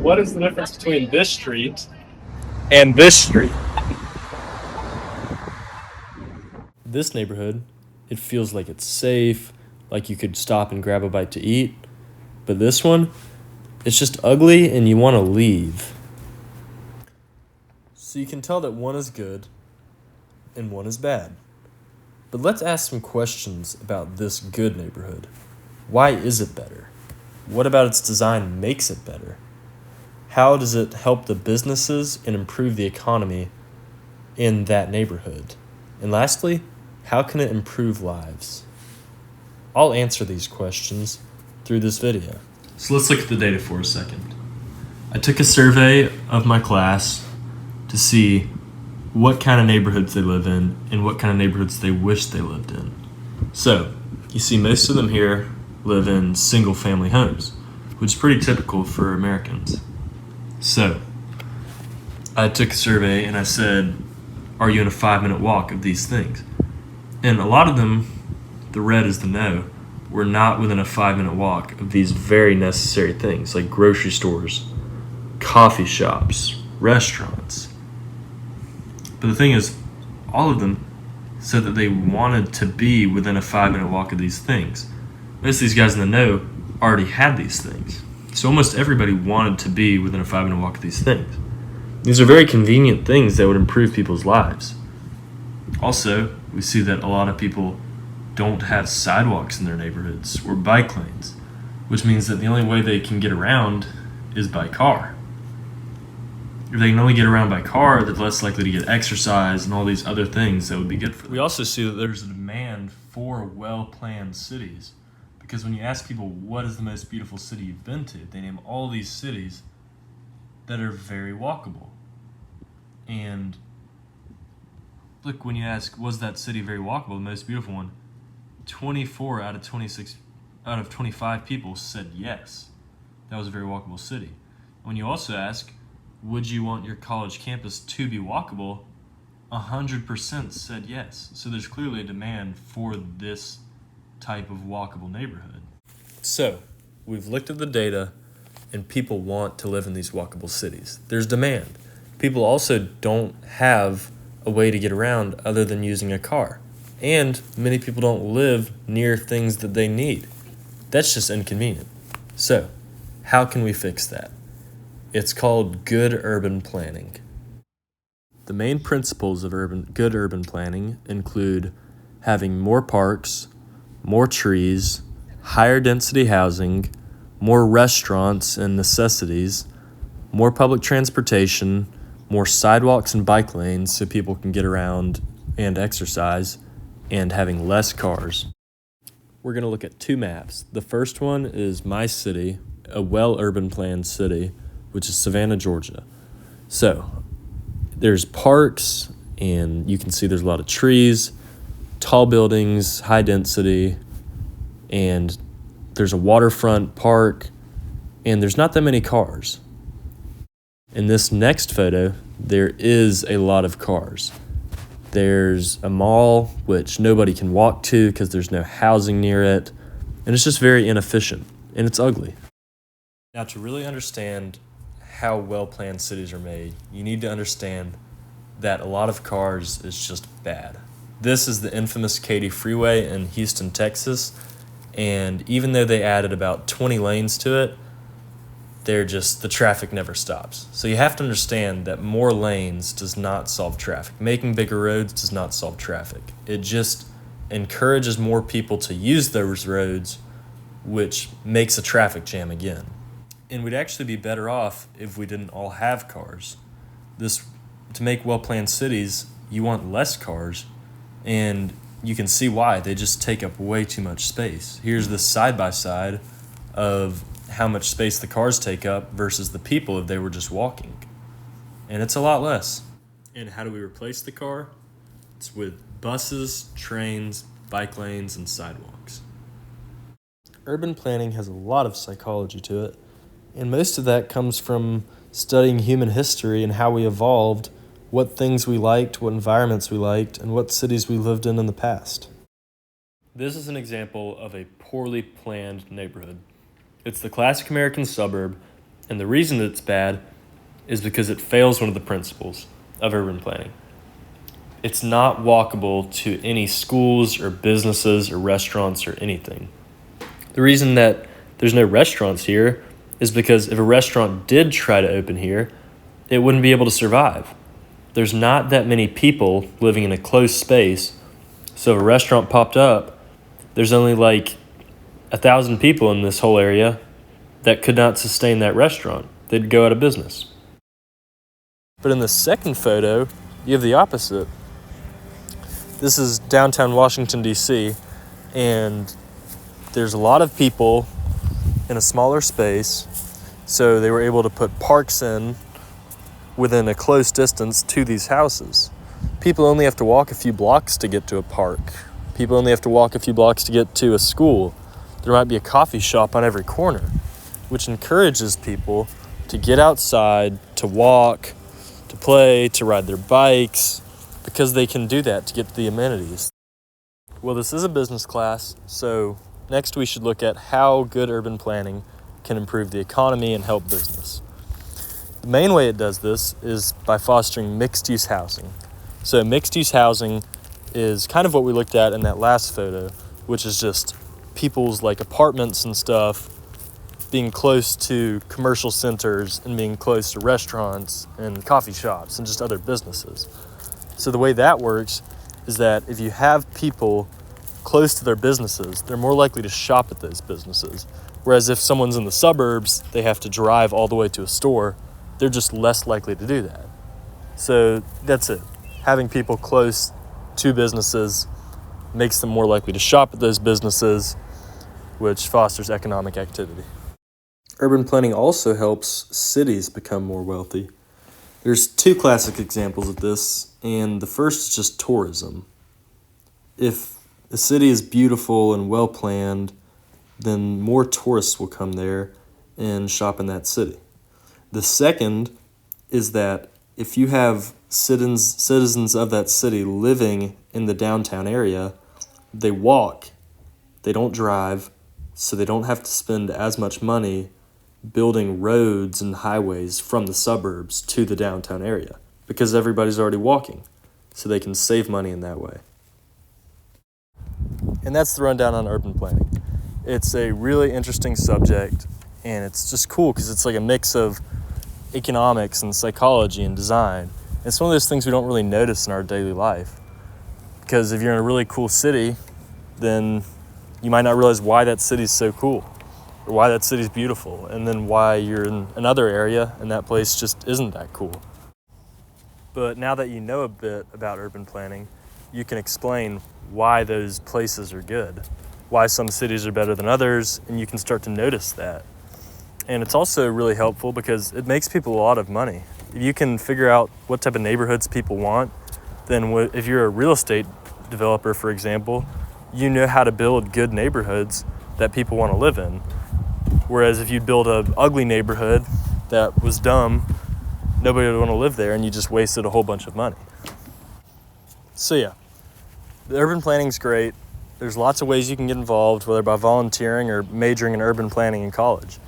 what is the difference between this street and this street? This neighborhood, it feels like it's safe, like you could stop and grab a bite to eat. But this one, it's just ugly and you want to leave. So you can tell that one is good and one is bad. But let's ask some questions about this good neighborhood. Why is it better? What about its design makes it better? How does it help the businesses and improve the economy in that neighborhood? And lastly, how can it improve lives? I'll answer these questions through this video. So let's look at the data for a second. I took a survey of my class to see what kind of neighborhoods they live in and what kind of neighborhoods they wish they lived in. So, you see most of them here live in single-family homes, which is pretty typical for Americans. So, I took a survey and I said, are you in a 5-minute walk of these things? And a lot of them, the red is the no, were not within a 5-minute walk of these very necessary things like grocery stores, coffee shops, restaurants. But the thing is, all of them said that they wanted to be within a 5-minute walk of these things. Most of these guys in the know already had these things. So almost everybody wanted to be within a 5-minute walk of these things. These are very convenient things that would improve people's lives. Also, we see that a lot of people don't have sidewalks in their neighborhoods or bike lanes, which means that the only way they can get around is by car. If they can only get around by car, they're less likely to get exercise and all these other things that would be good for them. We also see that there's a demand for well-planned cities, because when you ask people what is the most beautiful city you've been to, they name all these cities that are very walkable. And look, when you ask, was that city very walkable, the most beautiful one, 24 out of 25 people said yes, that was a very walkable city. When you also ask, would you want your college campus to be walkable, 100% said yes. So there's clearly a demand for this type of walkable neighborhood. So we've looked at the data and people want to live in these walkable cities. There's demand. People also don't have a way to get around other than using a car. And many people don't live near things that they need. That's just inconvenient. So, how can we fix that? It's called good urban planning. The main principles of good urban planning include having more parks, more trees, higher density housing, more restaurants and necessities, more public transportation, more sidewalks and bike lanes so people can get around and exercise, and having less cars. We're going to look at two maps. The first one is my city, a well-urban planned city, which is Savannah, Georgia. So there's parks, and you can see there's a lot of trees, tall buildings, high density, and there's a waterfront park, and there's not that many cars. In this next photo, there is a lot of cars. There's a mall, which nobody can walk to because there's no housing near it, and it's just very inefficient, and it's ugly. Now, to really understand how well-planned cities are made, you need to understand that a lot of cars is just bad. This is the infamous Katy Freeway in Houston, Texas, and even though they added about 20 lanes to it, the traffic never stops. So you have to understand that more lanes does not solve traffic. Making bigger roads does not solve traffic. It just encourages more people to use those roads, which makes a traffic jam again. And we'd actually be better off if we didn't all have cars. To make well-planned cities, you want less cars, and you can see why. They just take up way too much space. Here's this side-by-side of how much space the cars take up versus the people if they were just walking. And it's a lot less. And how do we replace the car? It's with buses, trains, bike lanes, and sidewalks. Urban planning has a lot of psychology to it, and most of that comes from studying human history and how we evolved, what things we liked, what environments we liked, and what cities we lived in the past. This is an example of a poorly planned neighborhood. It's the classic American suburb And the reason that it's bad is because it fails one of the principles of urban planning. It's not walkable to any schools or businesses or restaurants or anything. The reason that there's no restaurants here is because if a restaurant did try to open here, it wouldn't be able to survive. There's not that many people living in a closed space, so if a restaurant popped up, there's only like 1,000 people in this whole area that could not sustain that restaurant. They'd go out of business. But in the second photo, you have the opposite. This is downtown Washington, D.C., and there's a lot of people in a smaller space, so they were able to put parks in within a close distance to these houses. People only have to walk a few blocks to get to a park. People only have to walk a few blocks to get to a school. There might be a coffee shop on every corner, which encourages people to get outside, to walk, to play, to ride their bikes, because they can do that to get to the amenities. Well, this is a business class, so next we should look at how good urban planning can improve the economy and help business. The main way it does this is by fostering mixed-use housing. So mixed-use housing is kind of what we looked at in that last photo, which is just people's like apartments and stuff being close to commercial centers and being close to restaurants and coffee shops and just other businesses. So the way that works is that if you have people close to their businesses, they're more likely to shop at those businesses. Whereas if someone's in the suburbs, they have to drive all the way to a store, they're just less likely to do that. So that's it. Having people close to businesses makes them more likely to shop at those businesses, which fosters economic activity. Urban planning also helps cities become more wealthy. There's two classic examples of this, and the first is just tourism. If a city is beautiful and well planned, then more tourists will come there and shop in that city. The second is that if you have citizens of that city living in the downtown area, they walk, they don't drive, so they don't have to spend as much money building roads and highways from the suburbs to the downtown area because everybody's already walking, so they can save money in that way. And that's the rundown on urban planning. It's a really interesting subject, and it's just cool because it's like a mix of economics and psychology and design. It's one of those things we don't really notice in our daily life, because if you're in a really cool city, then you might not realize why that city's so cool or why that city's beautiful, and then why you're in another area and that place just isn't that cool. But now that you know a bit about urban planning, you can explain why those places are good, why some cities are better than others, and you can start to notice that. And it's also really helpful because it makes people a lot of money. If you can figure out what type of neighborhoods people want, then if you're a real estate developer, for example, you know how to build good neighborhoods that people want to live in. Whereas if you build an ugly neighborhood that was dumb, nobody would want to live there, and you just wasted a whole bunch of money. So yeah, the urban planning's great. There's lots of ways you can get involved, whether by volunteering or majoring in urban planning in college.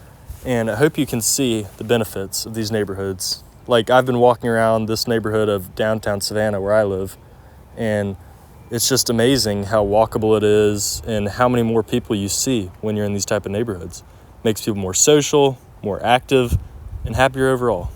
And I hope you can see the benefits of these neighborhoods. Like, I've been walking around this neighborhood of downtown Savannah where I live, and it's just amazing how walkable it is and how many more people you see when you're in these type of neighborhoods. Makes people more social, more active, and happier overall.